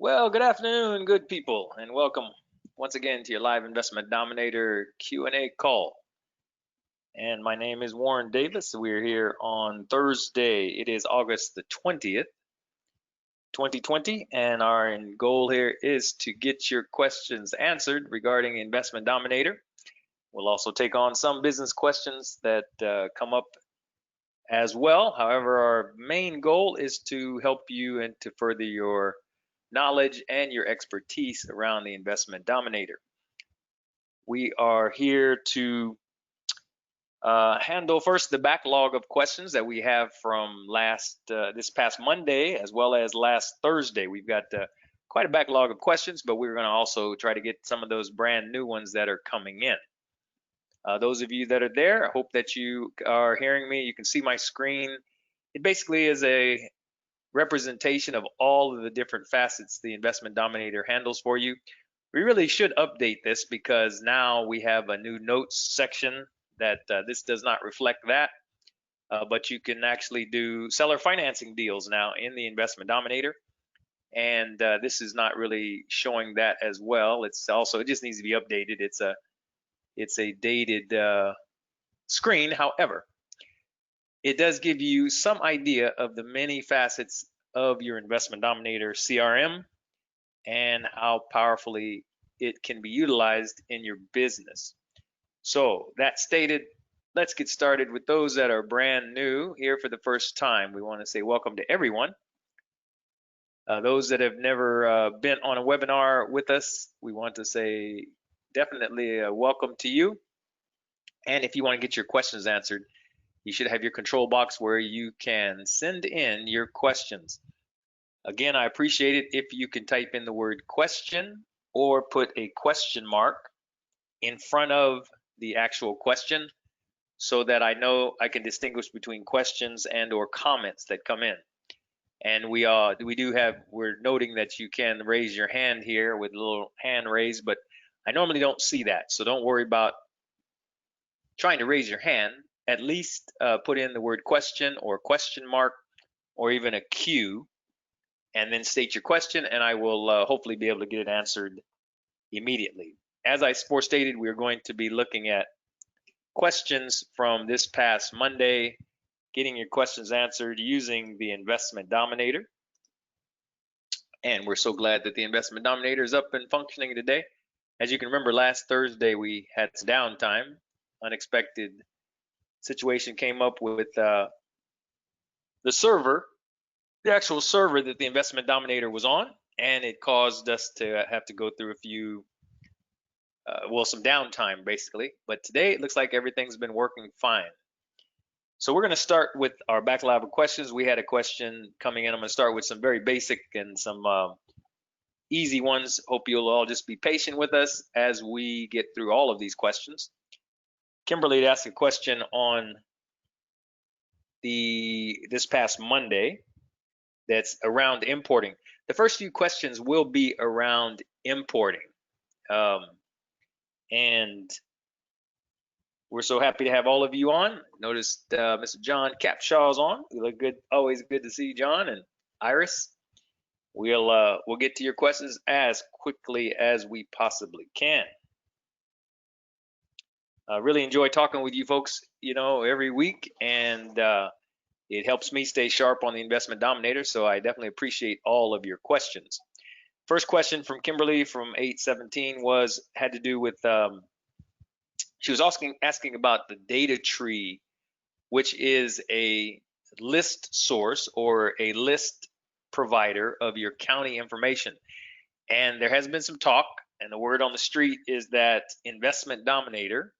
Well, good afternoon, good people, and welcome once again to your live Investment Dominator Q&A call. And my name is Warren Davis. We're here on Thursday. It is August the 20th, 2020, and our goal here is to get your questions answered regarding Investment Dominator. We'll also take on some business questions that come up as well. However, our main goal is to help you and to further your knowledge and your expertise around the Investment Dominator. We are here to handle first the backlog of questions that we have from this past Monday as well as last Thursday. We've got quite a backlog of questions, but we're going to also try to get some of those brand new ones that are coming in. Those of you that are there, I hope that you are hearing me. You can see my screen. It basically is a representation of all of the different facets the Investment Dominator handles for you. We really should update this because now we have a new notes section that this does not reflect that, but you can actually do seller financing deals now in the Investment Dominator, and this is not really showing that as well. It just needs to be updated. It's a dated screen. However, it does give you some idea of the many facets of your Investment Dominator CRM and how powerfully it can be utilized in your business. So that stated, let's get started with those that are brand new here for the first time. We want to say welcome to everyone. Those that have never been on a webinar with us, we want to say definitely welcome to you. And if you want to get your questions answered, you should have your control box where you can send in your questions. Again, I appreciate it if you can type in the word question or put a question mark in front of the actual question so that I know I can distinguish between questions and or comments that come in. And we're noting that you can raise your hand here with a little hand raised, but I normally don't see that. So don't worry about trying to raise your hand. At least put in the word question or question mark or even a Q and then state your question, and I will hopefully be able to get it answered immediately. As I stated, we're going to be looking at questions from this past Monday, getting your questions answered using the Investment Dominator. And we're so glad that the Investment Dominator is up and functioning today. As you can remember, last Thursday we had some downtime, unexpected situation came up with the server, the actual server that the Investment Dominator was on, and it caused us to have to go through a few, some downtime basically. But today it looks like everything's been working fine. So we're going to start with our backlog of questions. We had a question coming in. I'm going to start with some very basic and some easy ones. Hope you'll all just be patient with us as we get through all of these questions. Kimberly asked a question on this past Monday that's around importing. The first few questions will be around importing. And we're so happy to have all of you on. Noticed Mr. John Capshaw's on. You look good. Always good to see John and Iris. We'll get to your questions as quickly as we possibly can. Really enjoy talking with you folks, every week, and it helps me stay sharp on the Investment Dominator, so I definitely appreciate all of your questions. First question from Kimberly from 817 had to do with, she was asking about the data tree, which is a list source or a list provider of your county information. And there has been some talk, and the word on the street is that Investment Dominator,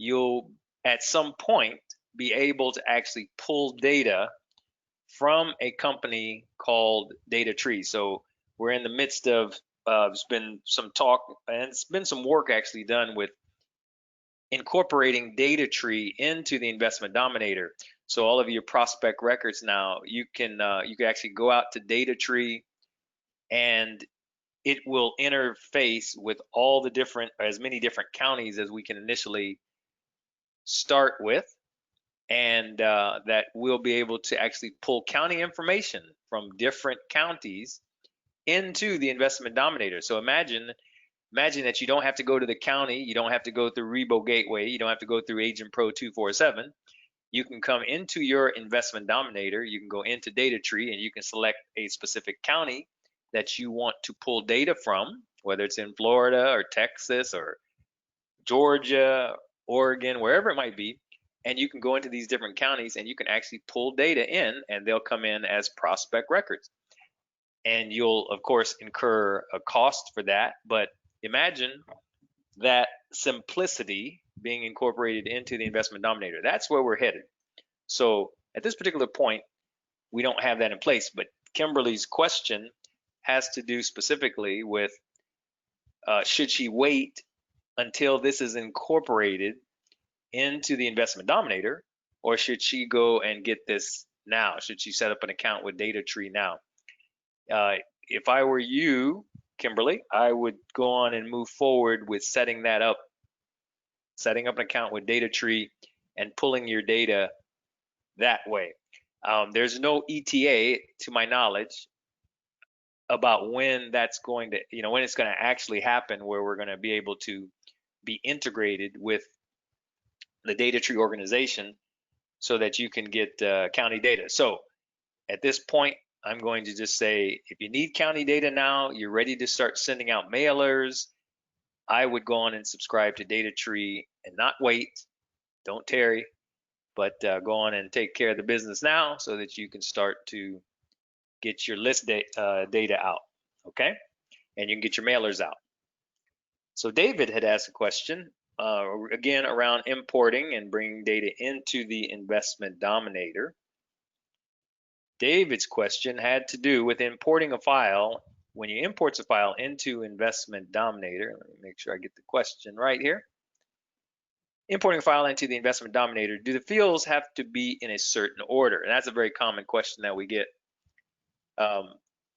you'll at some point be able to actually pull data from a company called Data Tree. So we're in the midst of, there's been some talk and it's been some work actually done with incorporating Data Tree into the Investment Dominator. So all of your prospect records now, you can actually go out to Data Tree and it will interface with all the as many different counties as we can initially start with, and that we'll be able to actually pull county information from different counties into the Investment Dominator. So imagine that you don't have to go to the county, you don't have to go through Rebo Gateway, you don't have to go through Agent Pro 247. You can come into your Investment Dominator, you can go into data tree, and you can select a specific county that you want to pull data from, whether it's in Florida or Texas or Georgia, Oregon, wherever it might be. And you can go into these different counties and you can actually pull data in, and they'll come in as prospect records. And you'll, of course, incur a cost for that. But imagine that simplicity being incorporated into the Investment Dominator. That's where we're headed. So at this particular point, we don't have that in place. But Kimberly's question has to do specifically with should she wait until this is incorporated into the Investment Dominator, or should she go and get this now? Should she set up an account with Data Tree now? If I were you, Kimberly, I would go on and move forward with setting that up, setting up an account with Data Tree and pulling your data that way. There's no ETA, to my knowledge, about when that's going to, when it's going to actually happen, where we're going to be able to be integrated with the Data Tree organization so that you can get county data. So at this point, I'm going to just say, if you need county data now, you're ready to start sending out mailers, I would go on and subscribe to Data Tree and not wait. Don't tarry, but go on and take care of the business now so that you can start to get your list data out, okay? And you can get your mailers out. So David had asked a question, again, around importing and bringing data into the Investment Dominator. David's question had to do with importing a file. When you import a file into Investment Dominator, let me make sure I get the question right here. Importing a file into the Investment Dominator, do the fields have to be in a certain order? And that's a very common question that we get.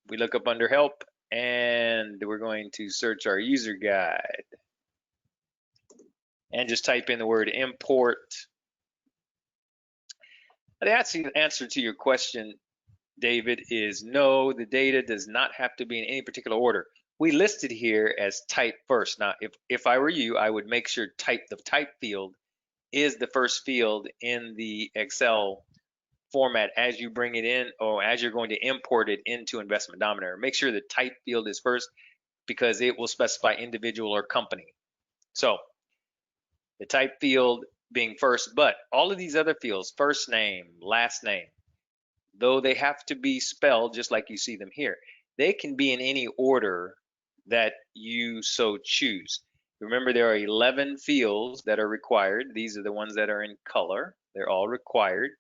We look up under help and we're going to search our user guide and just type in the word import. The answer to your question, David, is no, the data does not have to be in any particular order. We listed here as type first. Now, if I were you, I would make sure the type field is the first field in the Excel format as you bring it in, or as you're going to import it into Investment Dominator. Make sure the type field is first, because it will specify individual or company. So the type field being first, but all of these other fields, first name, last name, though they have to be spelled just like you see them here, they can be in any order that you so choose. Remember, there are 11 fields that are required. These are the ones that are in color. They're all required,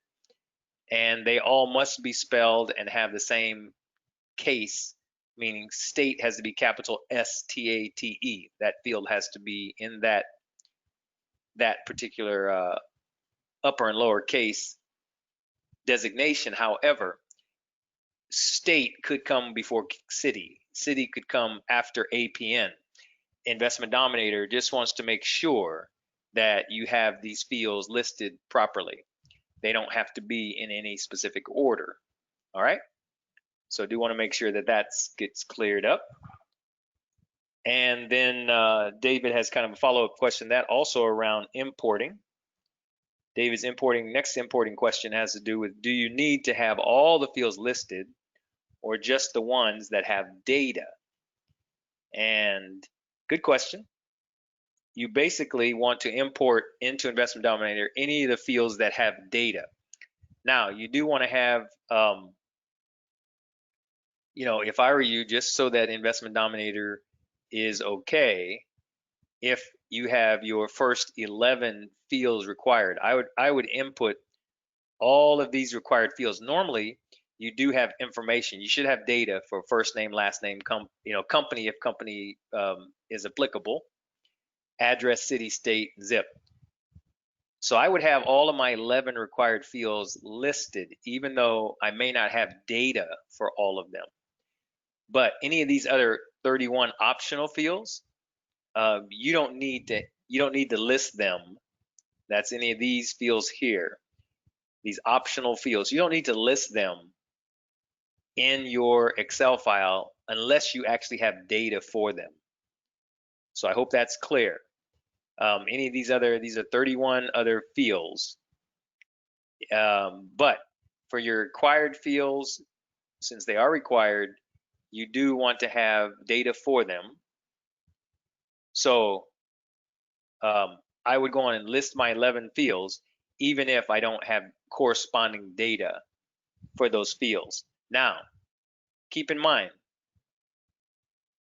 and they all must be spelled and have the same case, meaning state has to be capital S-T-A-T-E. That field has to be in that particular upper and lower case designation. However, state could come before city. City could come after APN. Investment Dominator just wants to make sure that you have these fields listed properly. They don't have to be in any specific order. All right. So I do want to make sure that that gets cleared up. And then David has kind of a follow-up question that also around importing. David's next importing question has to do with, do you need to have all the fields listed or just the ones that have data? And good question. You basically want to import into Investment Dominator any of the fields that have data. Now, you do want to have, if I were you, just so that Investment Dominator is okay, if you have your first 11 fields required, I would input all of these required fields. Normally, you do have information. You should have data for first name, last name, company if company is applicable, address, city, state, zip. So I would have all of my 11 required fields listed, even though I may not have data for all of them. But any of these other 31 optional fields, you don't need to list them. That's any of these fields here, these optional fields. You don't need to list them in your Excel file unless you actually have data for them. So I hope that's clear. Any of these are 31 other fields. But for your required fields, since they are required, you do want to have data for them. So I would go on and list my 11 fields, even if I don't have corresponding data for those fields. Now, keep in mind,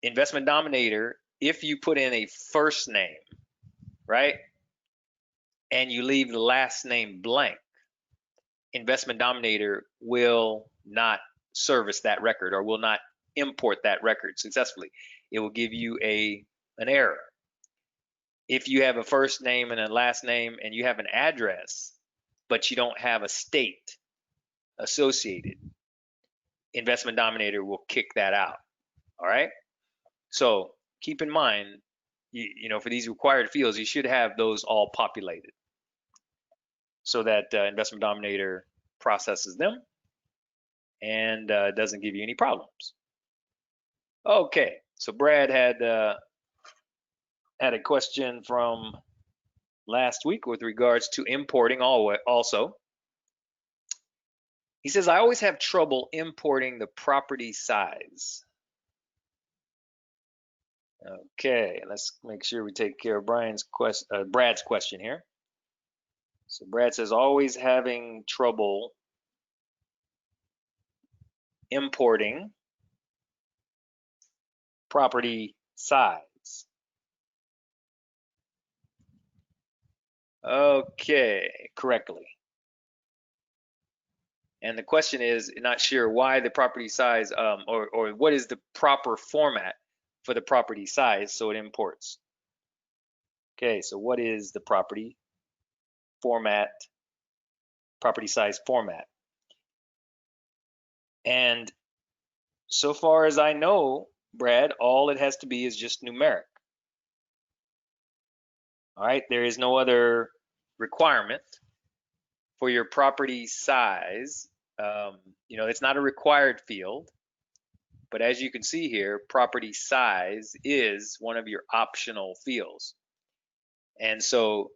Investment Dominator, if you put in a first name, right, and you leave the last name blank, Investment Dominator will not service that record or will not import that record successfully. It will give you an error. If you have a first name and a last name and you have an address, but you don't have a state associated, Investment Dominator will kick that out. All right. So keep in mind, you know, for these required fields, you should have those all populated so that Investment Dominator processes them and doesn't give you any problems. Okay. So Brad had a question from last week with regards to importing also. He says, I always have trouble importing the property size. Okay, let's make sure we take care of Brad's question here. So Brad says, always having trouble importing property size. Okay, correctly. And the question is, not sure why the property size, or what is the proper format for the property size so it imports. Okay, so what is the property size format? And so far as I know, Brad, all it has to be is just numeric. All right, there is no other requirement for your property size. You know, it's not a required field, but as you can see here, property size is one of your optional fields. And so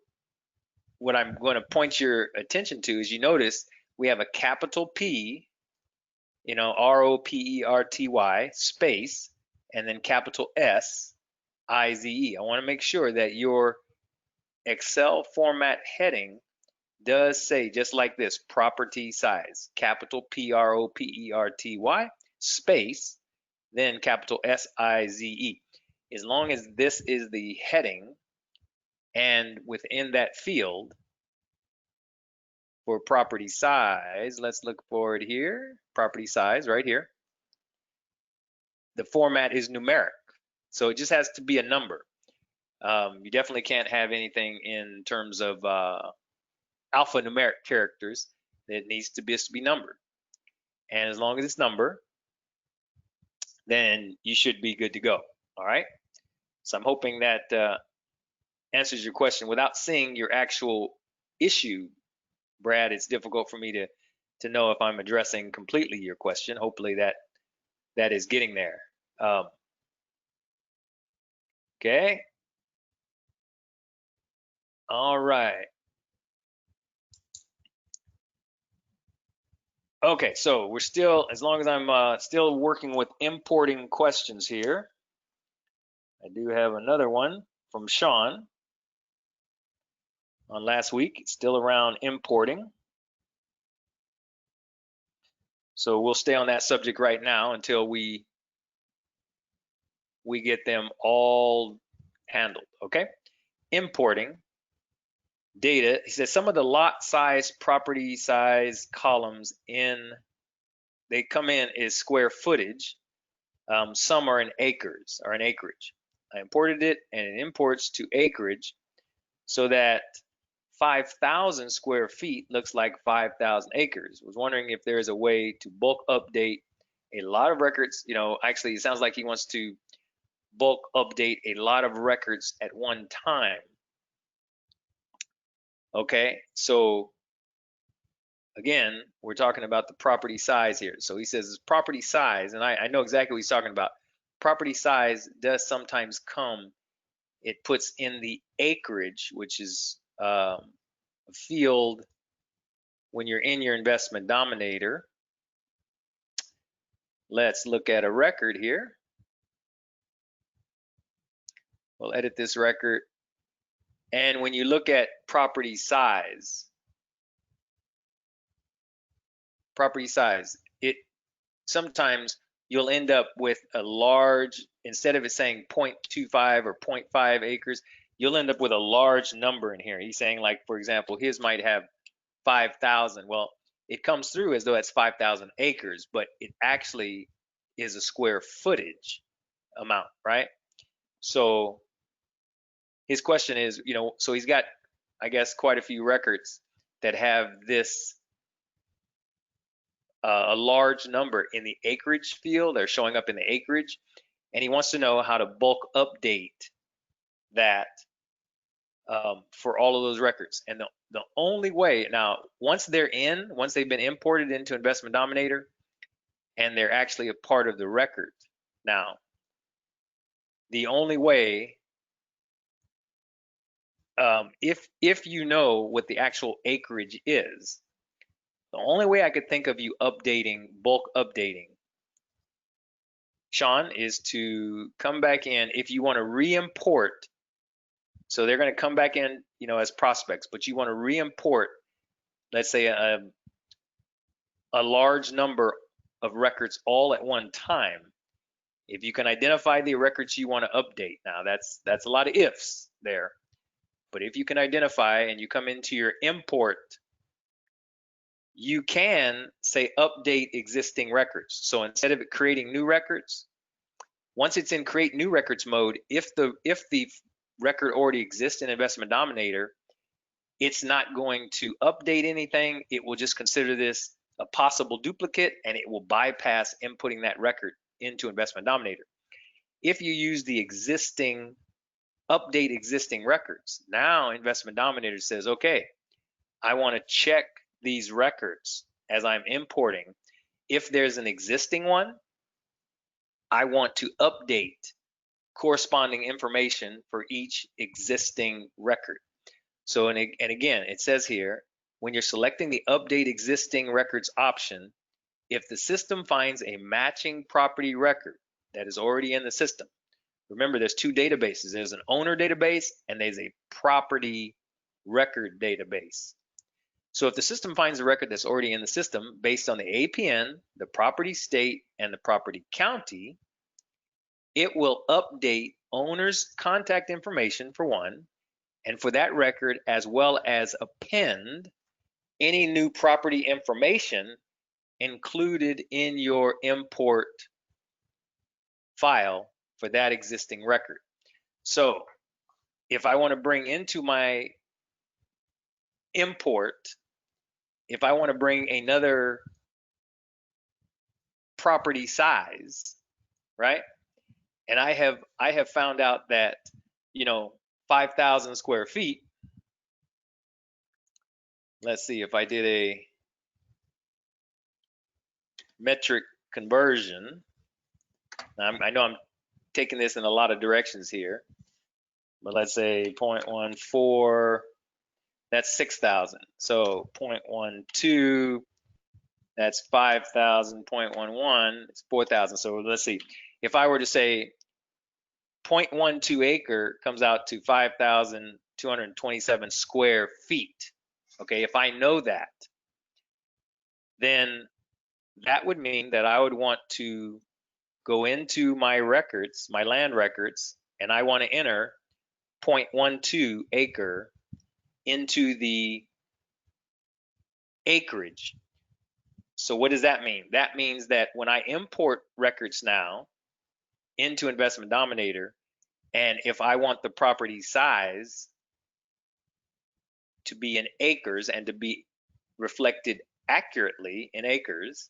what I'm going to point your attention to is, you notice we have a capital P, you know, ROPERTY space, and then capital S IZE. I want to make sure that your Excel format heading does say just like this, property size, capital PROPERTY space, then capital SIZE. As long as this is the heading, and within that field for property size, let's look for it here, property size right here. The format is numeric, so it just has to be a number. You definitely can't have anything in terms of alphanumeric characters. It needs to be numbered. And as long as it's numbered, then you should be good to go. All right. So I'm hoping that answers your question. Without seeing your actual issue, Brad, it's difficult for me to know if I'm addressing completely your question. Hopefully that is getting there. Okay. All right. Okay, so we're still, as long as I'm still working with importing questions here, I do have another one from Sean on last week. It's still around importing. So we'll stay on that subject right now until we get them all handled, okay? Importing data. He says some of the lot size, property size columns they come in is square footage. Some are in acres or in acreage. I imported it and it imports to acreage so that 5,000 square feet looks like 5,000 acres. Was wondering if there is a way to bulk update a lot of records. You know, actually, it sounds like he wants to bulk update a lot of records at one time. Okay, so again, we're talking about the property size here. So he says property size, and I know exactly what he's talking about. property size does sometimes come, it puts in the acreage, which is a field when you're in your Investment Dominator. Let's look at a record here. We'll edit this record. And when you look at property size, it sometimes you'll end up with a large, instead of it saying 0.25 or 0.5 acres, you'll end up with a large number in here. He's saying, like, for example, his might have 5,000. Well, it comes through as though it's 5,000 acres, but it actually is a square footage amount, right? So his question is, so he's got, I guess, quite a few records that have this a large number in the acreage field. They're showing up in the acreage, and he wants to know how to bulk update that for all of those records. And the only way, now, once they've been imported into Investment Dominator, and they're actually a part of the record, now, the only way, if you know what the actual acreage is, the only way I could think of you bulk updating, Sean, is to come back in. If you want to re-import, so they're going to come back in, as prospects, but you want to re-import, let's say a large number of records all at one time. If you can identify the records you want to update, now that's a lot of ifs there, but if you can identify and you come into your import, you can say update existing records. So instead of it creating new records, once it's in create new records mode, if the record already exists in Investment Dominator, it's not going to update anything. It will just consider this a possible duplicate, and it will bypass inputting that record into Investment Dominator. If you use the update existing records, now Investment Dominator says, okay, I want to check these records as I'm importing. If there's an existing one, I want to update corresponding information for each existing record. So, and again, it says here, when you're selecting the update existing records option, if the system finds a matching property record that is already in the system, remember there's two databases. There's an owner database and there's a property record database. So if the system finds a record that's already in the system based on the APN, the property state, and the property county, it will update owner's contact information for one, and for that record, as well as append any new property information included in your import file for that existing record. So if I want to bring into my import, if I want to bring another property size, right? And I have found out that, 5,000 square feet. Let's see if I did a metric conversion. I know I'm taking this in a lot of directions here, but let's say 0.14, that's 6,000. So 0.12, that's 5,000. 0.11, it's 4,000. So let's see. If I were to say 0.12 acre comes out to 5,227 square feet. Okay, if I know that, then that would mean that I would want to go into my records, my land records, and I want to enter 0.12 acre into the acreage. So what does that mean? That means that when I import records now into Investment Dominator, and if I want the property size to be in acres and to be reflected accurately in acres,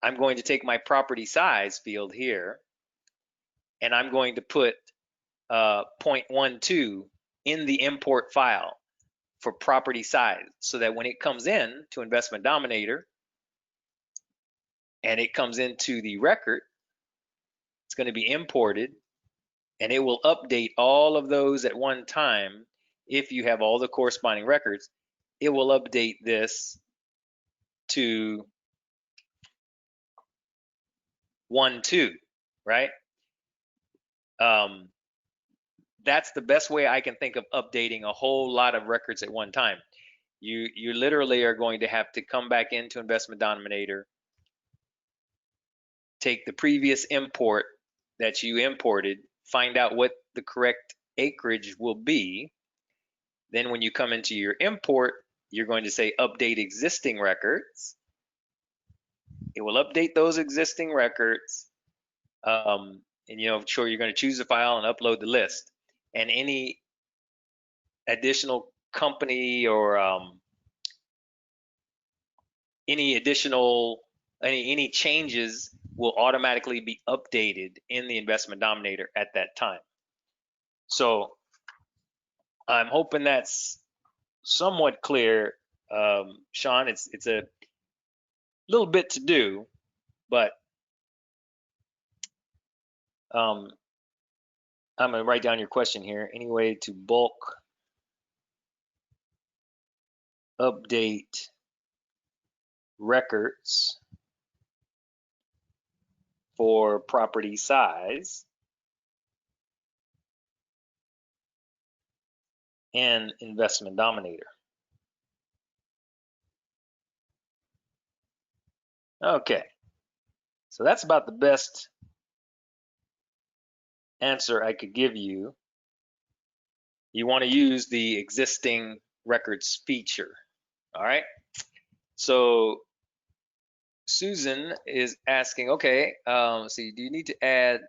I'm going to take my property size field here, and I'm going to put 0.12 in the import file for property size, so that when it comes in to Investment Dominator and it comes into the record, it's going to be imported, and it will update all of those at one time. If you have all the corresponding records, it will update this to 1-2, right? That's the best way I can think of updating a whole lot of records at one time. You literally are going to have to come back into Investment Dominator, take the previous import that you imported, find out what the correct acreage will be. Then when you come into your import, you're going to say update existing records. It will update those existing records. And sure, you're going to choose the file and upload the list. And any additional company or any changes will automatically be updated in the Investment Dominator at that time. So I'm hoping that's somewhat clear, Sean. It's a little bit to do, but I'm gonna write down your question here. Any way to bulk update records for property size and Investment Dominator? Okay, so that's about the best answer I could give you. You want to use the existing records feature. All right, so Susan is asking, okay, see, do you need to add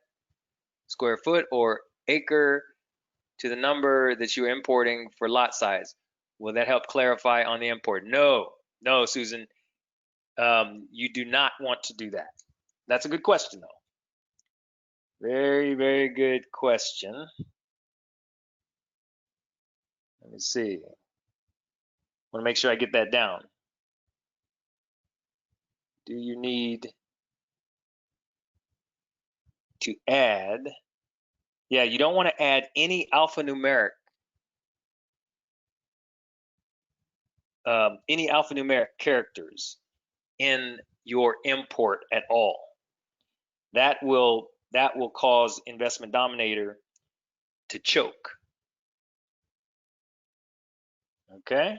square foot or acre to the number that you're importing for lot size? Will that help clarify on the import? No, Susan, you do not want to do that. That's a good question, though. Very, very good question. Let me see. I want to make sure I get that down. Do you need to add? Yeah, you don't want to add any alphanumeric characters in your import at all. That will cause Investment Dominator to choke. Okay,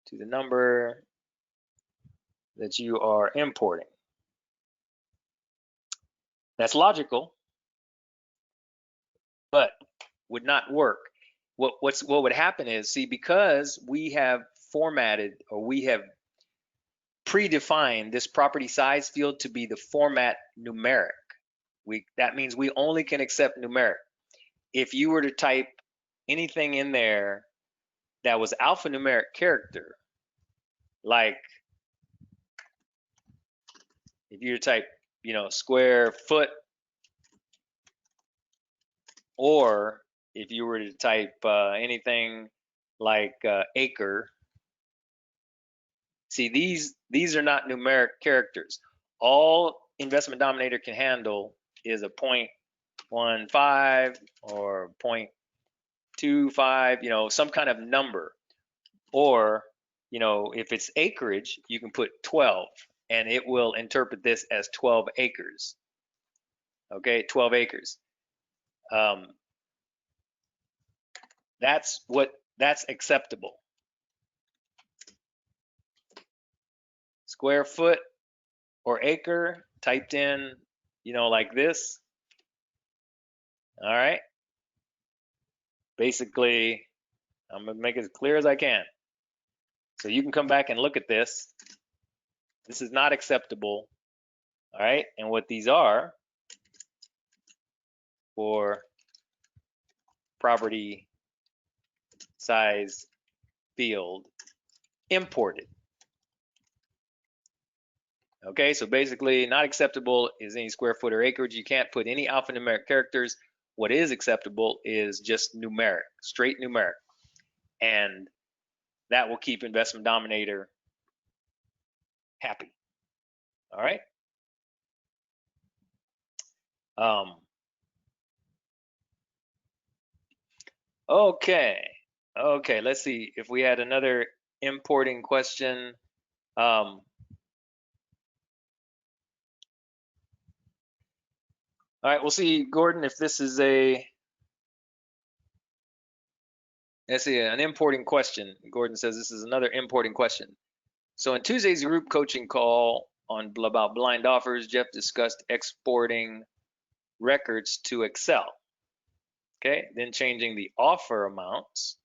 to the number that you are importing. That's logical, but would not work. What would happen is, see, because we have formatted, or we have predefined this property size field to be the format numeric. That means we only can accept numeric. If you were to type anything in there that was alphanumeric character, like if you were to type, square foot, or if you were to type anything like acre, see, these are not numeric characters. All Investment Dominator can handle is a 0.15 or 0.25, some kind of number. Or, if it's acreage, you can put 12, and it will interpret this as 12 acres. Okay, 12 acres. That's acceptable. Square foot or acre typed in, like this. All right. Basically, I'm gonna make it as clear as I can. So you can come back and look at this. This is not acceptable. All right. And what these are for property size field imported. Okay, so basically not acceptable is any square foot or acreage. You can't put any alphanumeric characters. What is acceptable is just numeric, straight numeric. And that will keep Investment Dominator happy. All right. Okay. Okay, let's see if we had another importing question. All right, we'll see, Gordon, if this is let's see, an importing question. Gordon says this is another importing question. So in Tuesday's group coaching call about blind offers, Jeff discussed exporting records to Excel. Okay, then changing the offer amounts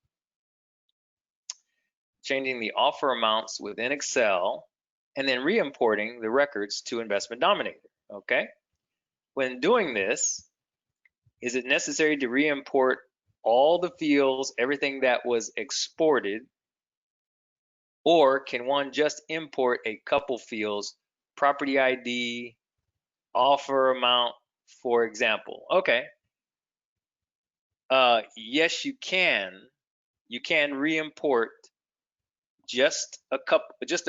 within Excel, and then re-importing the records to Investment Dominator. Okay, when doing this, is it necessary to re-import all the fields, everything that was exported, or can one just import a couple fields, property ID, offer amount, for example? Okay. Yes, you can. You can re-import just a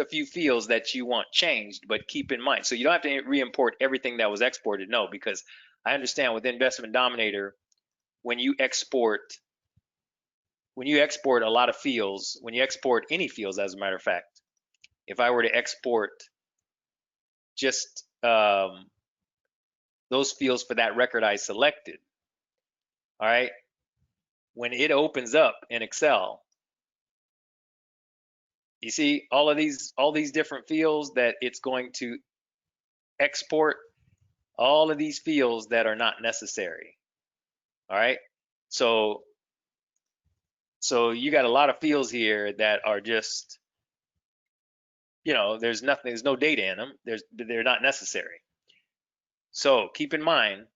few fields that you want changed, but keep in mind, so you don't have to re-import everything that was exported. No, because I understand with Investment Dominator, when you export a lot of fields, when you export any fields, as a matter of fact, if I were to export just those fields for that record I selected, all right, when it opens up in Excel, you see all these different fields that it's going to export, all of these fields that are not necessary. All right, so you got a lot of fields here that are just, there's no data in them. They're not necessary. So keep in mind,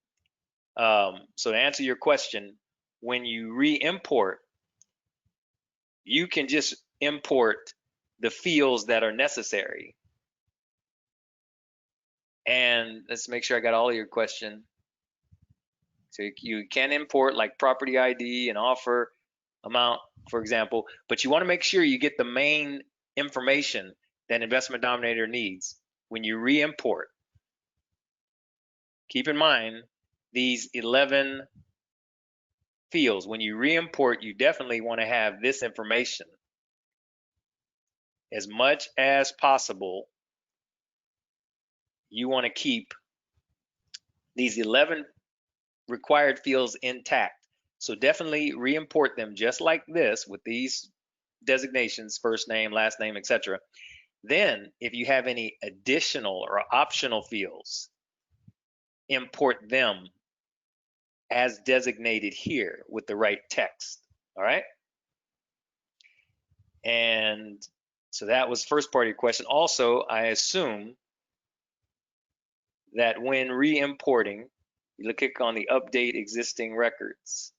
so to answer your question, when you re-import, you can just import the fields that are necessary. And let's make sure I got all of your question. So you can import like property ID and offer amount, for example, but you want to make sure you get the main information that Investment Dominator needs when you re-import. Keep in mind these 11 fields. When you re-import, you definitely want to have this information as much as possible. You want to keep these 11 required fields intact. So definitely re-import them just like this with these designations, first name, last name, etc. Then if you have any additional or optional fields, import them as designated here with the right text. All right. And so that was first part of your question. Also, I assume that when re-importing, you click on the update existing records.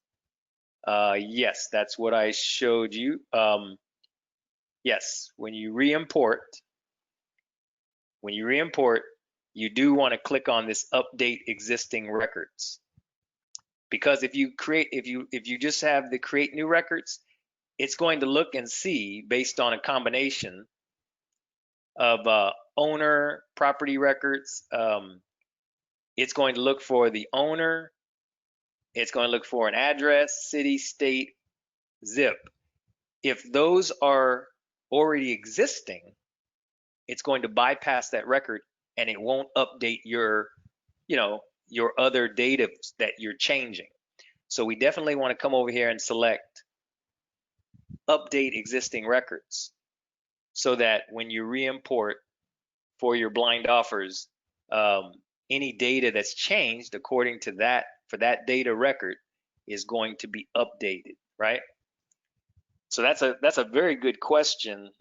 Yes, that's what I showed you. Yes, when you re-import, you do want to click on this update existing records, because if you just have the create new records, it's going to look and see based on a combination of owner property records. It's going to look for the owner. It's going to look for an address, city, state, zip. If those are already existing, it's going to bypass that record and it won't update your other data that you're changing. So we definitely want to come over here and select update existing records, so that when you re-import for your blind offers, any data that's changed according to that, for that data record, is going to be updated, right? So that's a very good question,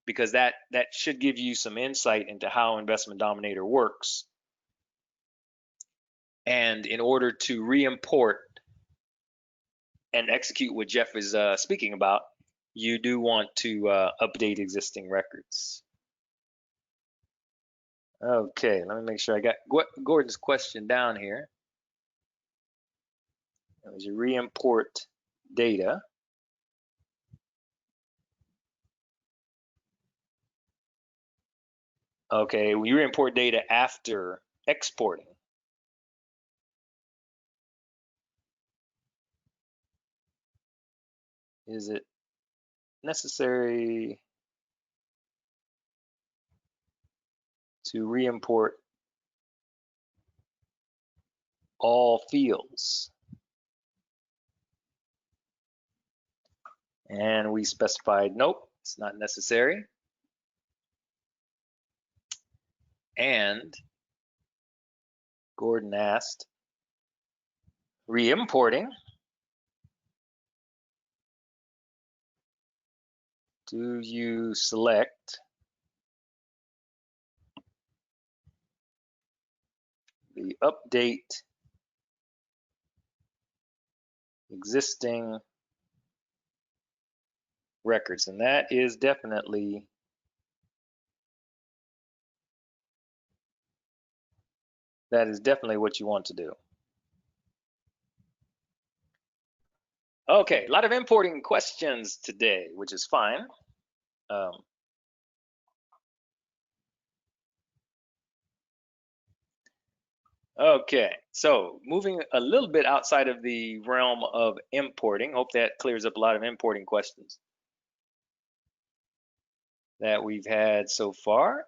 because that should give you some insight into how Investment Dominator works. And in order to re-import and execute what Jeff is speaking about, you do want to update existing records. Okay, let me make sure I got Gordon's question down here. It was your re-import data. Okay, we re-import data after exporting. is it necessary to re-import all fields? And we specified nope, it's not necessary. And Gordon asked, re-importing, do you select the update existing records? And that is definitely what you want to do. Okay, a lot of importing questions today, which is fine. Okay, so moving a little bit outside of the realm of importing, hope that clears up a lot of importing questions that we've had so far.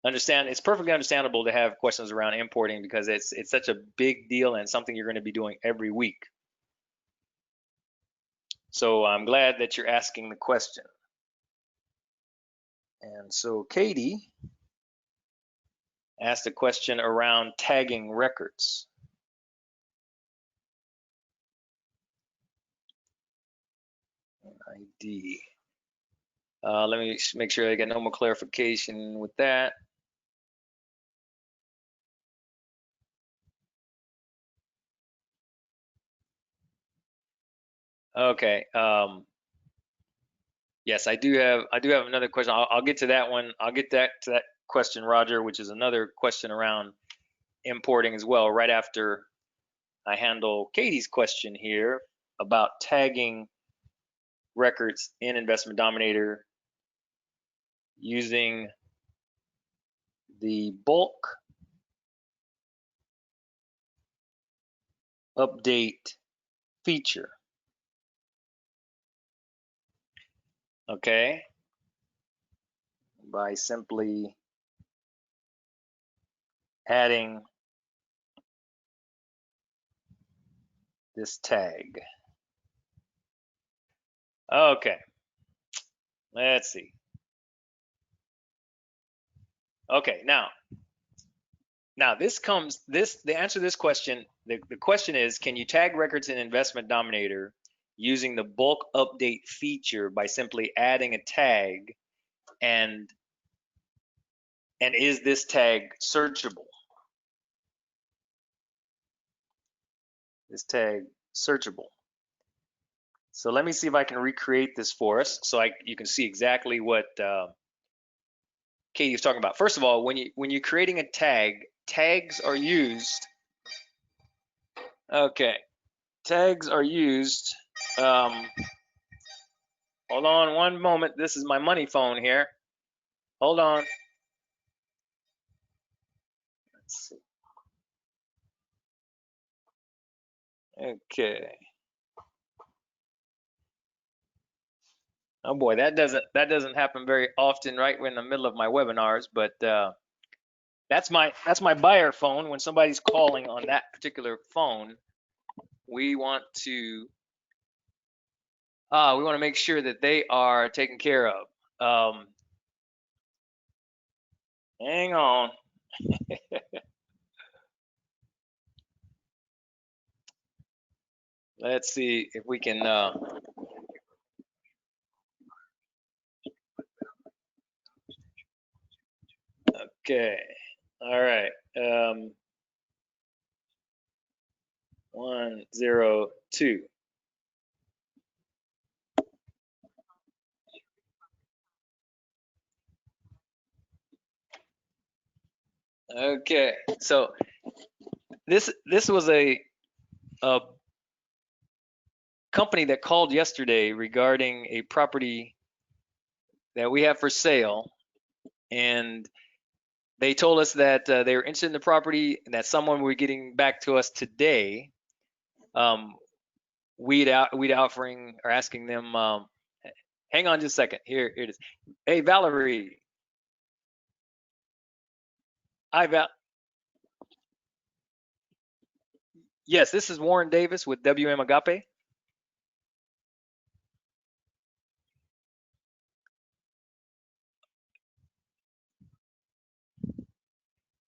Understand, it's perfectly understandable to have questions around importing because it's such a big deal and something you're going to be doing every week. So I'm glad that you're asking the question. And so Katie asked a question around tagging records. ID. Let me make sure I get no more clarification with that. Okay. Yes, I do have another question. I'll get to that one. I'll get to that question, Roger, which is another question around importing as well, right after I handle Katie's question here about tagging records in Investment Dominator using the bulk update feature. Okay, by simply adding this tag. Okay, let's see. Okay, now the answer to this question, the question is, can you tag records in Investment Dominator using the bulk update feature by simply adding a tag, and is this tag searchable? This tag searchable. So let me see if I can recreate this for us so you can see exactly what Katie was talking about. First of all, when you're creating a tag, tags are used. Okay, tags are used. Hold on one moment. This is my money phone here. Hold on. Let's see. Okay. Oh boy, that doesn't happen very often right in the middle of my webinars, but that's my buyer phone. When somebody's calling on that particular phone, we want to make sure that they are taken care of. Hang on. Let's see if we can. Okay. All right. 102. Okay. So this was a company that called yesterday regarding a property that we have for sale, and they told us that they were interested in the property and that someone would be getting back to us today. weed offering or asking them. Hang on just a second. Here it is. Hey, Valerie. Hi, Val. Yes, this is Warren Davis with WM Agape.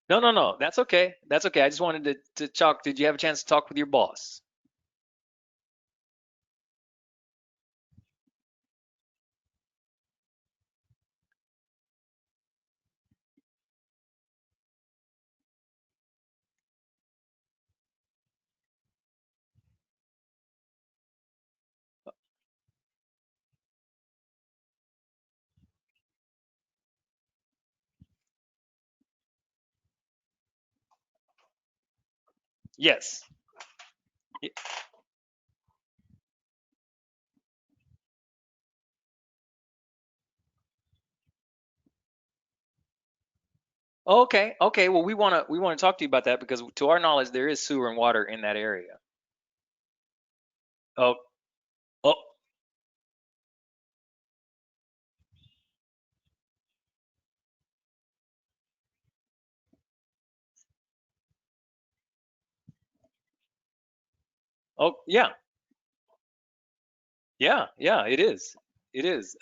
No, no, no. That's okay. That's okay. I just wanted to talk. Did you have a chance to talk with your boss? Yes. Y- Okay. Okay. Well, we wanna talk to you about that because to our knowledge, there is sewer and water in that area. Oh, oh, oh, yeah. Yeah, yeah, it is. It is.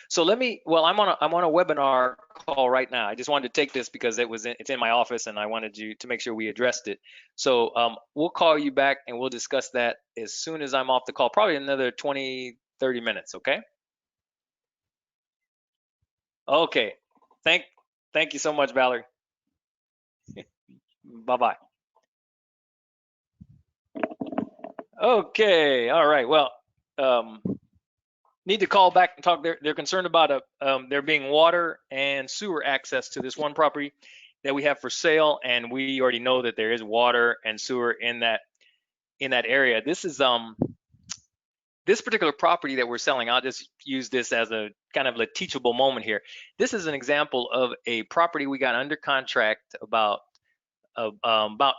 So let me. Well, I'm on a webinar call right now. I just wanted to take this because it's in my office, and I wanted you to make sure we addressed it. So we'll call you back and we'll discuss that as soon as I'm off the call. Probably another 20, 30 minutes. Okay. Okay. Thank thank you so much, Valerie. Bye bye. Okay. All right. Well, um, need to call back and talk. They're concerned about there being water and sewer access to this one property that we have for sale, and we already know that there is water and sewer in that area. This particular property that we're selling. I'll just use this as a kind of a teachable moment here. This is an example of a property we got under contract about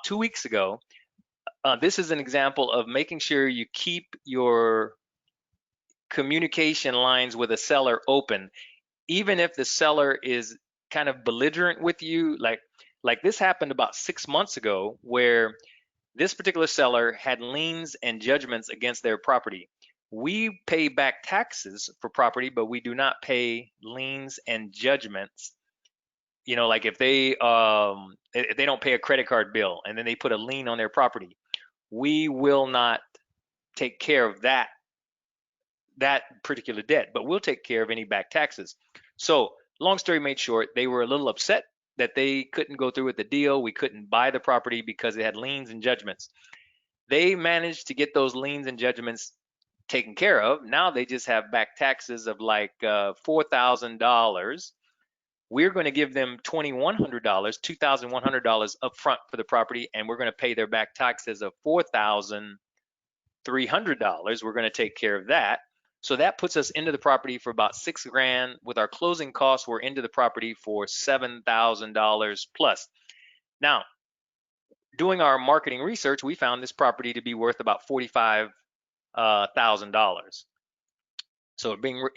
2 weeks ago. This is an example of making sure you keep your communication lines with a seller open even if the seller is kind of belligerent with you, like this happened about 6 months ago, where this particular seller had liens and judgments against their property. We pay back taxes for property, but we do not pay liens and judgments. Like if they don't pay a credit card bill and then they put a lien on their property, we will not take care of that particular debt, but we'll take care of any back taxes. So, long story made short, they were a little upset that they couldn't go through with the deal. We couldn't buy the property because it had liens and judgments. They managed to get those liens and judgments taken care of. Now they just have back taxes of like $4,000. We're going to give them $2,100, $2,100 upfront for the property, and we're going to pay their back taxes of $4,300. We're going to take care of that. So that puts us into the property for about 6 grand. With our closing costs, we're into the property for $7,000 plus. Now, doing our marketing research, we found this property to be worth about $45,000. So it being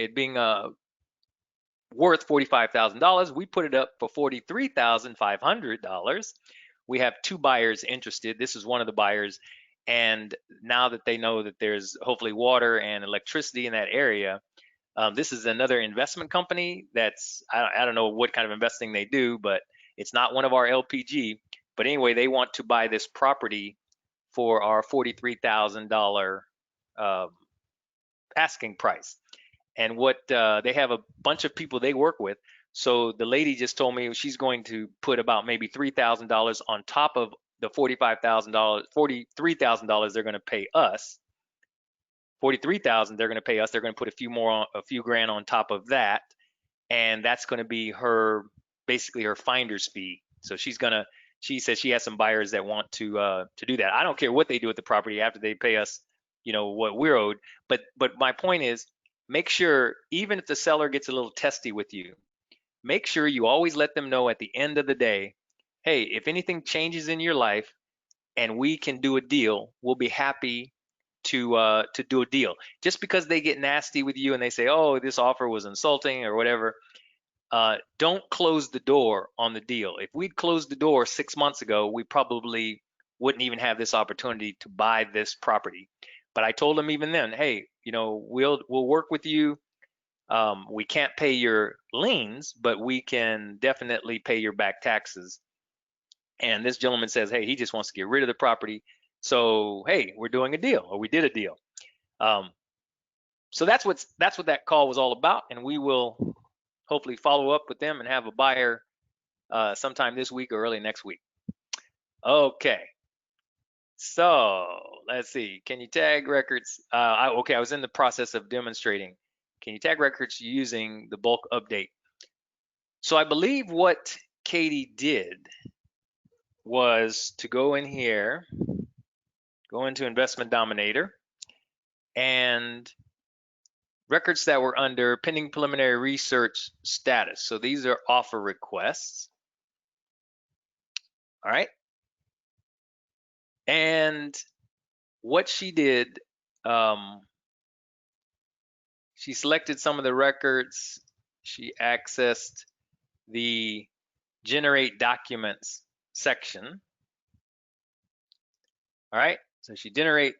worth $45,000, we put it up for $43,500. We have two buyers interested. This is one of the buyers. And now that they know that there's hopefully water and electricity in that area, this is another investment company I don't know what kind of investing they do, but it's not one of our LPG. But anyway, they want to buy this property for our $43,000 uh, asking price. And what they have a bunch of people they work with. So the lady just told me she's going to put about maybe $3,000 on top of the $45,000, $43,000 they're going to pay us. 43,000 they're going to pay us. They're going to put a few grand on top of that, and that's going to be her basically her finder's fee. So she says she has some buyers that want to do that. I don't care what they do with the property after they pay us, what we're owed. But my point is, make sure even if the seller gets a little testy with you, make sure you always let them know at the end of the day, hey, if anything changes in your life and we can do a deal, we'll be happy to do a deal. Just because they get nasty with you and they say, oh, this offer was insulting or whatever, don't close the door on the deal. If we'd closed the door 6 months ago, we probably wouldn't even have this opportunity to buy this property. But I told them even then, hey, we'll work with you. We can't pay your liens, but we can definitely pay your back taxes. And this gentleman says, hey, he just wants to get rid of the property. So, hey, we're doing a deal, or we did a deal. So that's what that call was all about. And we will hopefully follow up with them and have a buyer sometime this week or early next week. Okay. So let's see. Can you tag records? Okay, I was in the process of demonstrating. Can you tag records using the bulk update? So I believe what Katie did was to go in here, go into Investment Dominator, and records that were under pending preliminary research status. So these are offer requests. All right. And what she did, she selected some of the records. She accessed the generate documents section. All right. So she generate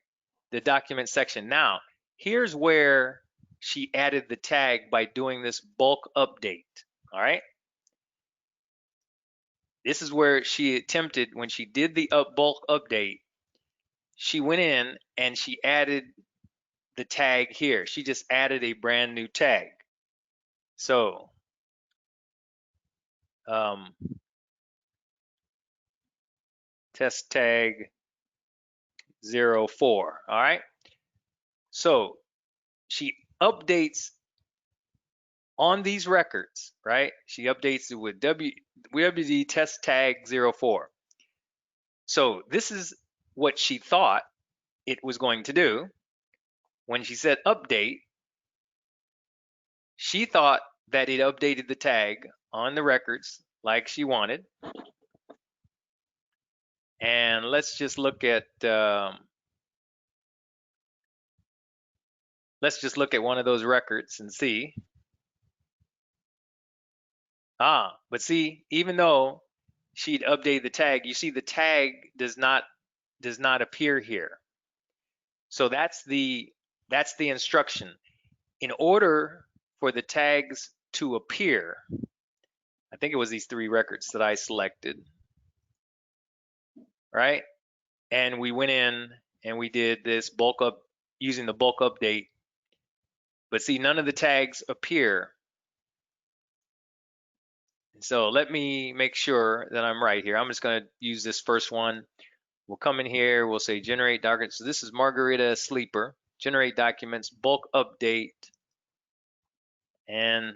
the document section. Now, here's where she added the tag by doing this bulk update. All right. This is where she attempted, when she did the bulk update, she went in and she added the tag here. She just added a brand new tag. So test tag 04. All right. So she updates on these records, right? She updates it with WD test tag 04. So this is what she thought it was going to do. When she said update, she thought that it updated the tag on the records like she wanted. And let's just look at one of those records and see. But see, even though she'd updated the tag, you see the tag does not appear here. So that's the instruction. In order for the tags to appear, I think it was these 3 records that I selected, right? And we went in and we did this bulk up using the bulk update. But see, none of the tags appear. So let me make sure that I'm right here. I'm just going to use this first one. We'll come in here. We'll say generate documents. So this is Margarita Sleeper. Generate documents, bulk update, and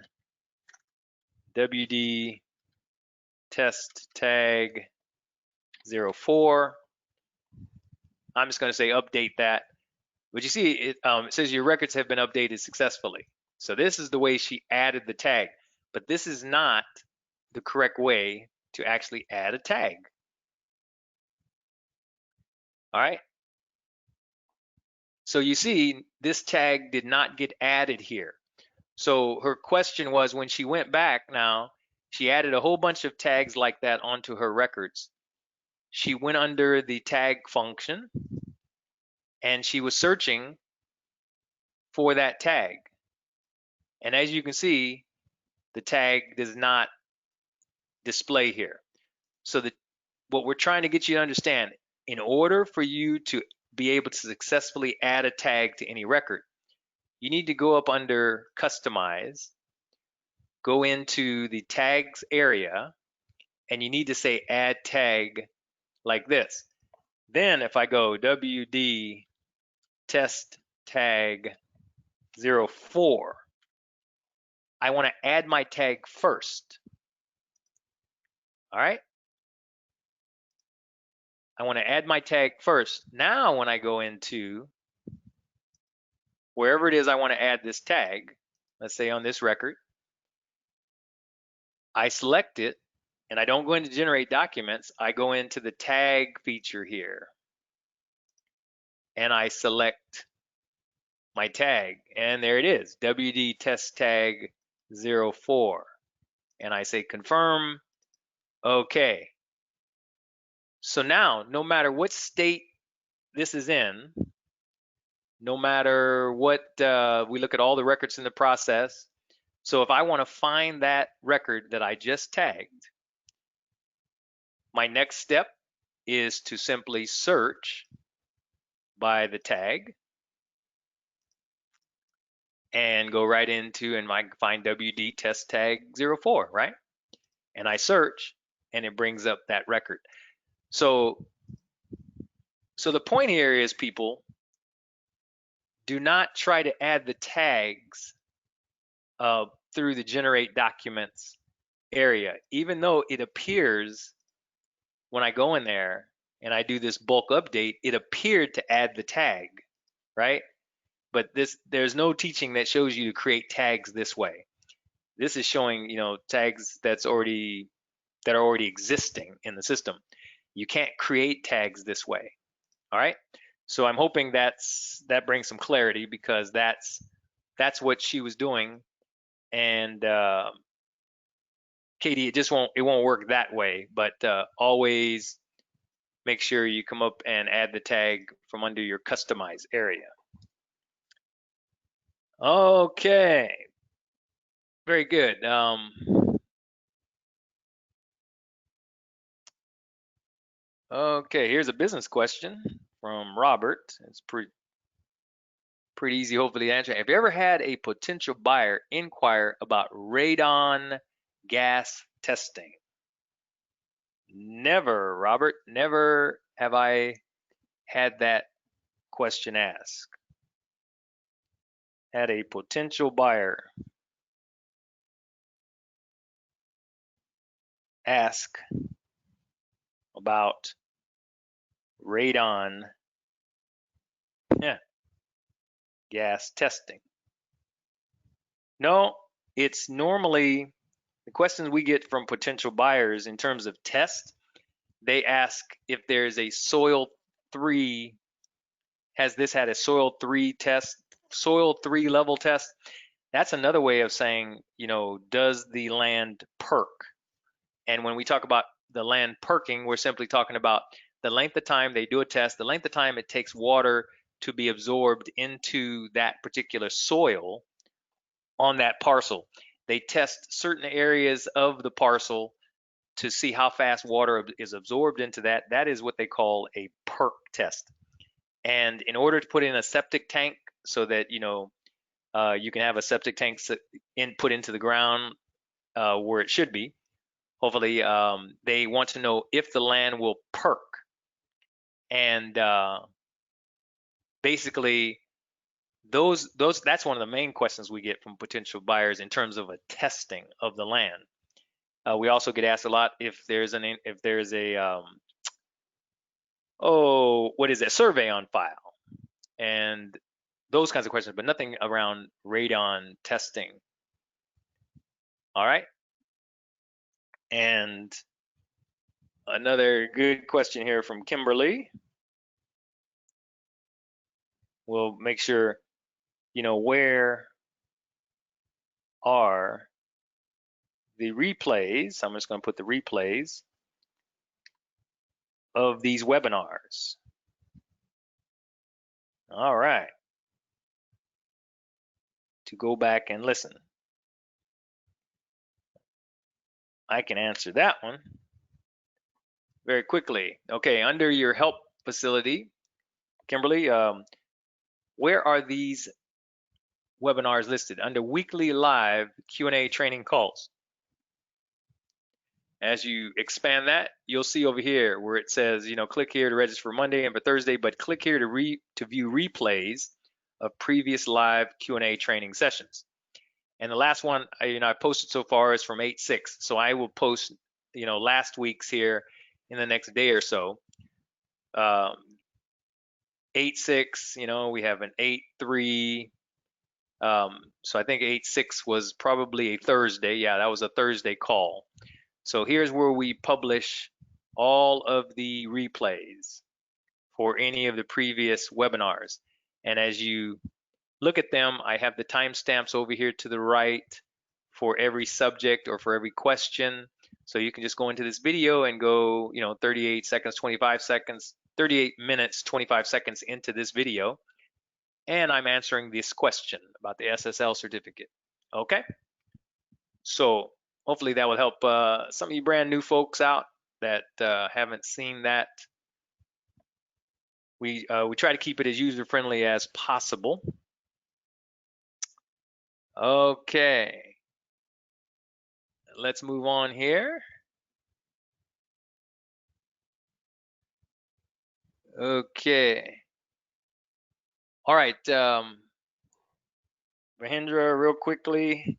WD test tag 04. I'm just going to say update that. But you see, it says your records have been updated successfully. So this is the way she added the tag. But this is not the correct way to actually add a tag. All right. So you see, this tag did not get added here. So her question was, when she went back now, she added a whole bunch of tags like that onto her records. She went under the tag function and she was searching for that tag. And as you can see, the tag does not display here. So what we're trying to get you to understand, in order for you to be able to successfully add a tag to any record, you need to go up under Customize, go into the Tags area, and you need to say Add Tag like this. Then if I go WD Test Tag 04, I want to add my tag first. All right? I want to add my tag first. Now when I go into wherever it is I want to add this tag, let's say on this record, I select it and I don't go into generate documents. I go into the tag feature here. and I select my tag, and there it is, WD test tag 04, and I say confirm. Okay. So now, no matter what state this is in, no matter what, we look at all the records in the process. So if I want to find that record that I just tagged, my next step is to simply search by the tag and go right into and find WD test tag 04, right? And I search and it brings up that record. So the point here is, people, do not try to add the tags through the generate documents area, even though it appears when I go in there and I do this bulk update, it appeared to add the tag, right? But there's no teaching that shows you to create tags this way. This is showing, tags that are already existing in the system. You can't create tags this way. All right. So I'm hoping that brings some clarity, because that's what she was doing. And Katie, it won't work that way. But always make sure you come up and add the tag from under your customize area. Okay. Very good. Okay, here's a business question from Robert. It's pretty easy, hopefully, to answer. Have you ever had a potential buyer inquire about radon gas testing? Never, Robert. Never have I had that question asked. Had a potential buyer ask about radon gas testing. No, it's normally the questions we get from potential buyers in terms of test. They ask if there's a soil 3, has this had a soil 3 test, soil 3 level test? That's another way of saying, does the land perk? And when we talk about the land perking, we're simply talking about the length of time they do a test, the length of time it takes water to be absorbed into that particular soil on that parcel. They test certain areas of the parcel to see how fast water is absorbed into that. That is what they call a perk test. And in order to put in a septic tank so that you can have a septic tank put into the ground where it should be, hopefully, they want to know if the land will perk. And basically, that's one of the main questions we get from potential buyers in terms of a testing of the land. We also get asked a lot if there's a survey on file, and those kinds of questions, but nothing around radon testing. All right. And another good question here from Kimberly. We'll make sure, where are the replays? I'm just going to put the replays of these webinars. All right. To go back and listen. I can answer that one very quickly. Okay, under your help facility, Kimberly, where are these webinars listed? Under weekly live Q&A training calls. As you expand that, you'll see over here where it says, click here to register for Monday and for Thursday, but click here to view replays of previous live Q&A training sessions. And the last one, I posted so far is from 8/6. So I will post, last week's here in the next day or so. 8/6, we have an 8/3. So I think 8/6 was probably a Thursday. Yeah, that was a Thursday call. So here's where we publish all of the replays for any of the previous webinars. And as you look at them, I have the timestamps over here to the right for every subject or for every question. So you can just go into this video and go, 38 seconds, 25 seconds, 38 minutes, 25 seconds into this video. And I'm answering this question about the SSL certificate. Okay. So hopefully that will help some of you brand new folks out that haven't seen that. We try to keep it as user friendly as possible. Okay, let's move on here. Okay. All right, Mahindra, real quickly.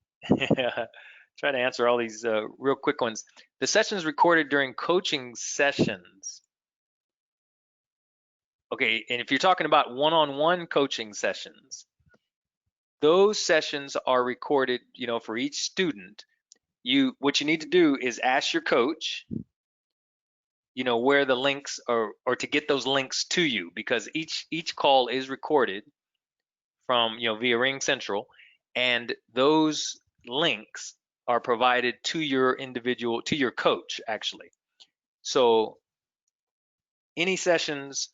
Try to answer all these real quick ones. The sessions recorded during coaching sessions. Okay, and if you're talking about one-on-one coaching sessions, those sessions are recorded, for each student. What you need to do is ask your coach, where the links are, or to get those links to you, because each call is recorded from, via Ring Central, and those links are provided to your coach, actually. So any sessions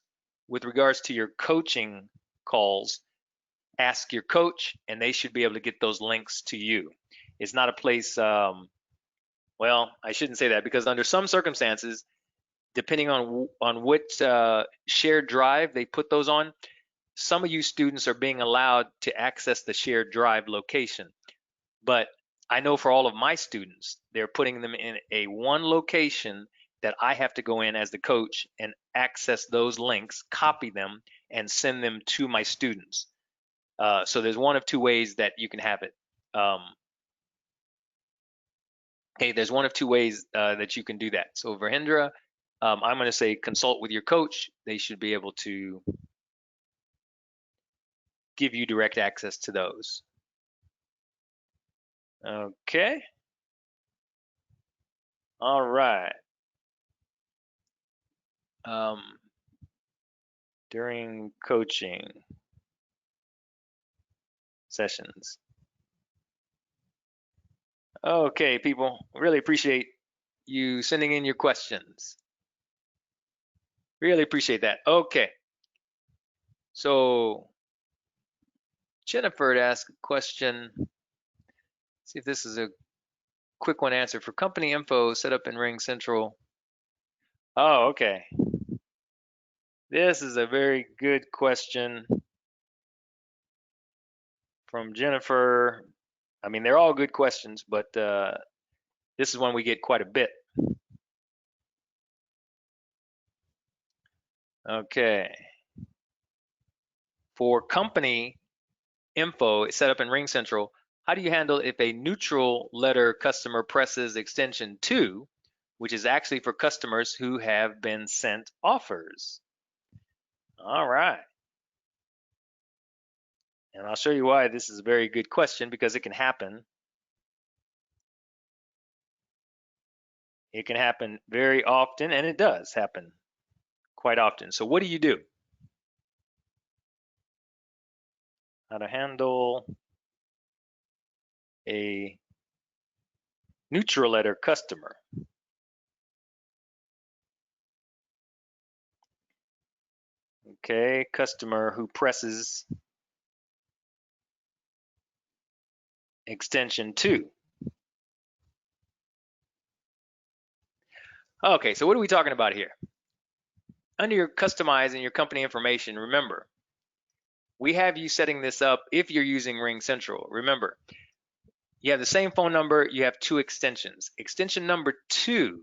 with regards to your coaching calls, ask your coach, and they should be able to get those links to you. It's not a place, well, I shouldn't say that, because under some circumstances, depending on which shared drive they put those on, some of you students are being allowed to access the shared drive location. But I know for all of my students, they're putting them in a one location that I have to go in as the coach and access those links, copy them, and send them to my students. So there's one of two ways that you can have it. Okay, there's one of two ways that you can do that. So Virendra, I'm going to say consult with your coach. They should be able to give you direct access to those. Okay. All right. During coaching sessions. Okay, people, really appreciate you sending in your questions. Really appreciate that. Okay. So Jennifer asked a question. See if this is a quick one answer. For company info set up in Ring Central. Oh, okay. This is a very good question from Jennifer. I mean, they're all good questions, but this is one we get quite a bit. Okay. For company info set up in Ring Central, how do you handle if a neutral letter customer presses extension 2, which is actually for customers who have been sent offers? All right. And I'll show you why this is a very good question, because it can happen. It can happen very often, and it does happen quite often. So what do you do? How to handle a neutral letter customer. Okay, customer who presses extension 2. Okay, so what are we talking about here? Under your customize and your company information, remember, we have you setting this up if you're using Ring Central. Remember, you have the same phone number, you have 2 extensions. Extension number 2,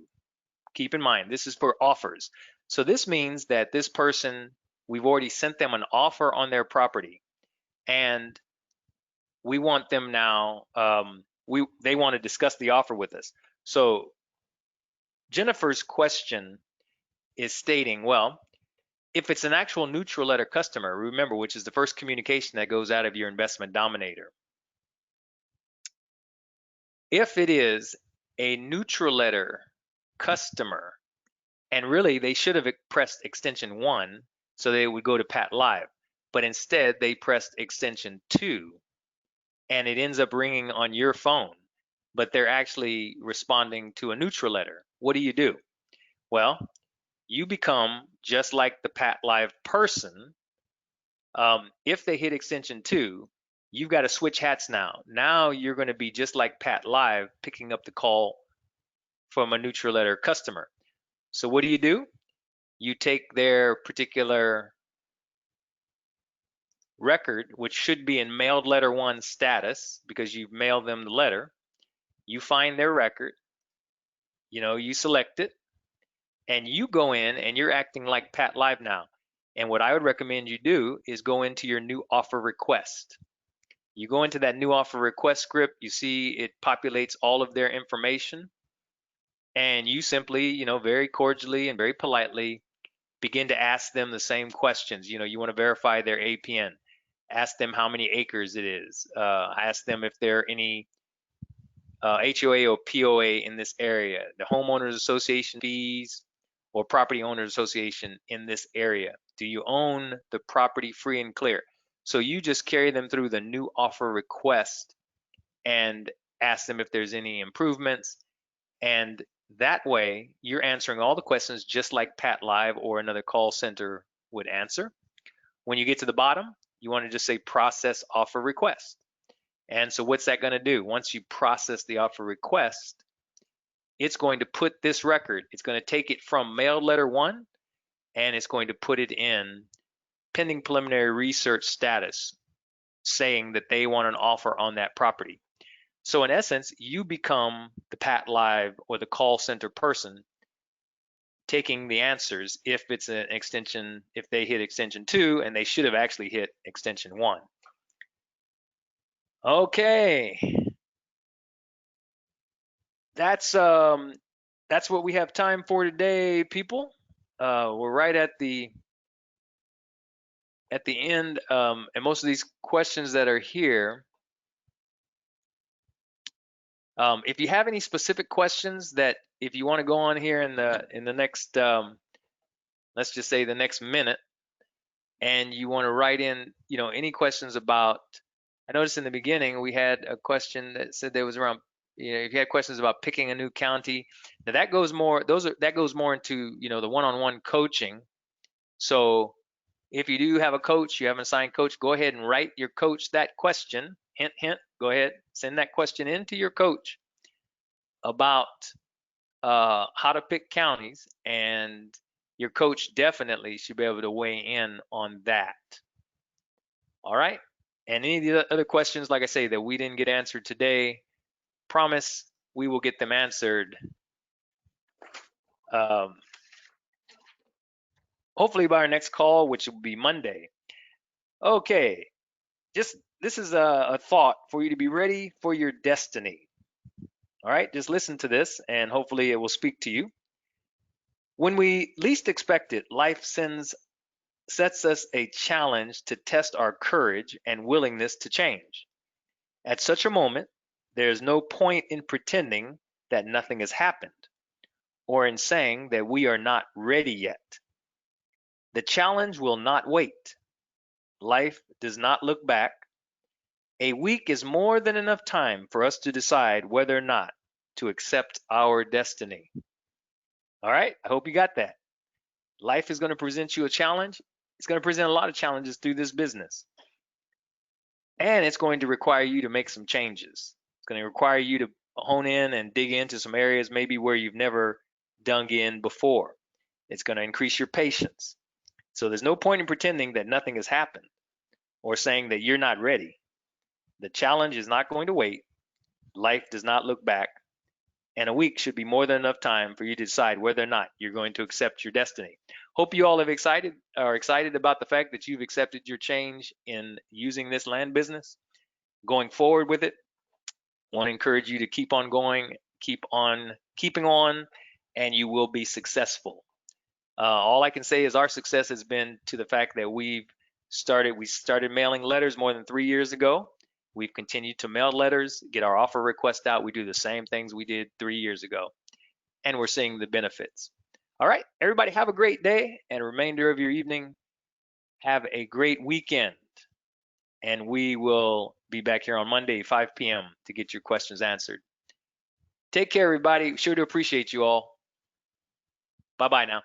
keep in mind, this is for offers. So this means that this person, we've already sent them an offer on their property, and we want them now, they want to discuss the offer with us. So Jennifer's question is stating, well, if it's an actual neutral letter customer, remember, which is the first communication that goes out of your Investment Dominator. If it is a neutral letter customer, and really they should have pressed extension 1, So they would go to Pat Live, but instead they pressed extension 2 and it ends up ringing on your phone, but they're actually responding to a neutral letter. What do? Well, you become just like the Pat Live person. If they hit extension 2, you've got to switch hats now. Now you're going to be just like Pat Live, picking up the call from a neutral letter customer. So what do? You take their particular record, which should be in mailed letter 1 status because you've mailed them the letter. You find their record, you select it, and you go in and you're acting like Pat Live now. And what I would recommend you do is go into your new offer request. You go into that new offer request script, you see it populates all of their information, and you simply, very cordially and very politely begin to ask them the same questions. You want to verify their APN. Ask them how many acres it is. Ask them if there are any HOA or POA in this area, the homeowners association fees or property owners association in this area. Do you own the property free and clear? So you just carry them through the new offer request and ask them if there's any improvements. And that way you're answering all the questions just like Pat Live or another call center would answer. When you get to the bottom, you want to just say process offer request. And so what's that going to do? Once you process the offer request, it's going to put this record, it's going to take it from mailed letter 1 and it's going to put it in pending preliminary research status, saying that they want an offer on that property. So in essence, you become the Pat Live or the call center person taking the answers if it's an extension, if they hit extension 2, and they should have actually hit extension 1. Okay. That's what we have time for today, people. We're right at the end, and most of these questions that are here, if you have any specific questions that if you want to go on here in the next let's just say the next minute, and you want to write in any questions about, I noticed in the beginning we had a question that said there was around, if you had questions about picking a new county. Now that goes more into the one-on-one coaching. So if you do have a coach, you have an assigned coach, go ahead and write your coach that question. Hint, hint, go ahead, send that question in to your coach about how to pick counties, and your coach definitely should be able to weigh in on that. All right. And any of the other questions, like I say, that we didn't get answered today, promise we will get them answered. Hopefully by our next call, which will be Monday. Okay. This is a thought for you to be ready for your destiny. All right. Just listen to this and hopefully it will speak to you. When we least expect it, life sets us a challenge to test our courage and willingness to change. At such a moment, there is no point in pretending that nothing has happened or in saying that we are not ready yet. The challenge will not wait. Life does not look back. A week is more than enough time for us to decide whether or not to accept our destiny. All right, I hope you got that. Life is going to present you a challenge. It's going to present a lot of challenges through this business. And it's going to require you to make some changes. It's going to require you to hone in and dig into some areas maybe where you've never dug in before. It's going to increase your patience. So there's no point in pretending that nothing has happened or saying that you're not ready. The challenge is not going to wait. Life does not look back. And a week should be more than enough time for you to decide whether or not you're going to accept your destiny. Hope you all are excited about the fact that you've accepted your change in using this land business, going forward with it. Want to encourage you to keep on going, keep on keeping on, and you will be successful. All I can say is our success has been to the fact that we started mailing letters more than 3 years ago. We've continued to mail letters, get our offer request out. We do the same things we did 3 years ago, and we're seeing the benefits. All right, everybody have a great day and remainder of your evening. Have a great weekend. And we will be back here on Monday, 5 p.m. to get your questions answered. Take care, everybody. Sure to appreciate you all. Bye-bye now.